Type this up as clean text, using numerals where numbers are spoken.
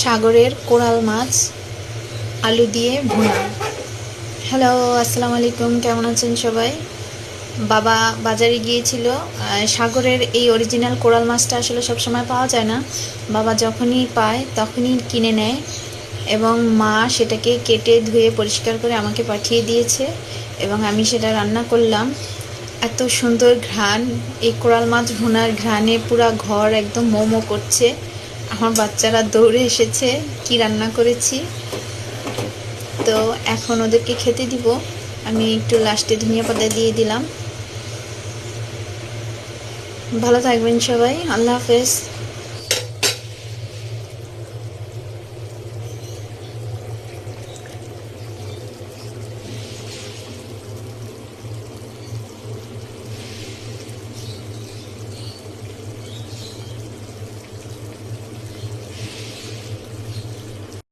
সাগরের কোরাল মাছ আলু দিয়ে ভুনা। হ্যালো, আসসালামু আলাইকুম। কেমন আছেন সবাই? বাবা বাজারে গিয়েছিল। সাগরের এই অরিজিনাল কোরাল মাছটা আসলে সবসময় পাওয়া যায় না। বাবা যখনই পায় তখনই কিনে নেয় এবং মা সেটাকে কেটে ধুয়ে পরিষ্কার করে আমাকে পাঠিয়ে দিয়েছে এবং আমি সেটা রান্না করলাম। এত সুন্দর ঘ্রাণ! এই কোরাল মাছ ভুনার ঘ্রাণে পুরা ঘর একদম মোমো করছে। আমার বাচ্চারা দৌড়ে এসেছে কি রান্না করেছি। তো এখন ওদেরকে খেতে দিব। আমি একটু লাস্টে ধনিয়া পাতা দিয়ে দিলাম। ভালো থাকবেন সবাই। আল্লাহ হাফেজ।